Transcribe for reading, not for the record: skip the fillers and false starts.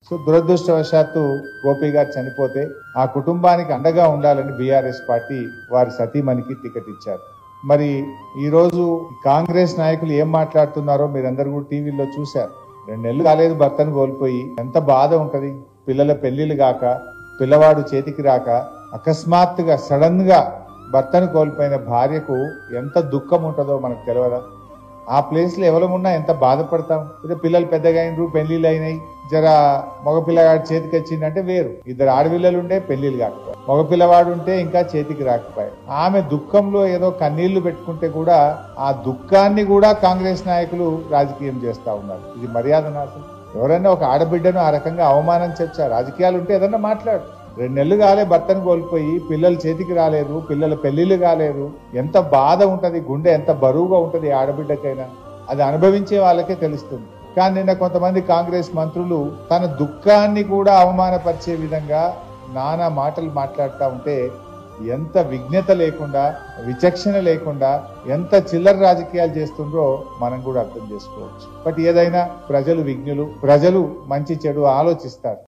So దురదృష్టవశాత్తు గోపి గారు చనిపోతే ఆ కుటుంబానికి అండగా ఉండాలని బీఆర్ఎస్ పార్టీ వారి సతీమణికి టికెట్ ఇచ్చారు. మరి ఈ రోజు కాంగ్రెస్ నాయకులు ఏం మాట్లాడుతున్నారో మీరందరూ కూడా టీవీలో చూశారు. 2 నెలలు కాలేదు భర్తను కోల్పోయి, ఎంత బాధ ఉంటది. పిల్లల పెళ్లిళ్ళు గాక, పిల్లవాడు చేతికి రాక, అకస్మాత్తుగా సడన్ గా భర్తను కోల్పోయిన భార్యకు ఎంత దుఃఖం ఉంటుందో మనకు తెలియదా? ఆ ప్లేస్ లో ఎవరమున్నా ఎంత బాధపడతాం. ఇదే పిల్లలు పెద్దగా అయినరు, పెళ్లిళ్ళు అయినాయి, జర మగపిల్లగాడు చేతికి వచ్చిందంటే వేరు. 2 ఆడపిల్లలు ఉంటే పెళ్లిళ్ళు కాకపోయాయి, మగపిల్లవాడు ఉంటే ఇంకా చేతికి రాకపోయాయి. ఆమె దుఃఖంలో ఏదో కన్నీళ్లు పెట్టుకుంటే కూడా ఆ దుఃఖాన్ని కూడా కాంగ్రెస్ నాయకులు రాజకీయం చేస్తా ఉన్నారు. ఇది మర్యాద నాశం. ఎవరైనా ఒక ఆడబిడ్డను ఆ రకంగా అవమానం చర్చా రాజకీయాలు ఉంటే ఏదన్నా మాట్లాడు. 2 నెలలు కాలే భర్తను కోల్పోయి, పిల్లలు చేతికి రాలేదు, పిల్లల పెళ్లిళ్ళు కాలేదు, ఎంత బాధ ఉంటది, గుండె ఎంత బరువుగా ఉంటది ఆడబిడ్డకైనా. అది అనుభవించే వాళ్ళకే తెలుస్తుంది. కానీ నిన్న కొంతమంది కాంగ్రెస్ మంత్రులు తన దుఃఖాన్ని కూడా అవమానపరిచే విధంగా నానా మాటలు మాట్లాడుతూ ఉంటే ఎంత విజ్ఞత లేకుండా, విచక్షణ లేకుండా, ఎంత చిల్లర రాజకీయాలు చేస్తుండ్రో మనం కూడా అర్థం చేసుకోవచ్చు. బట్ ఏదైనా ప్రజలు విజ్ఞులు, ప్రజలు మంచి చెడు ఆలోచిస్తారు.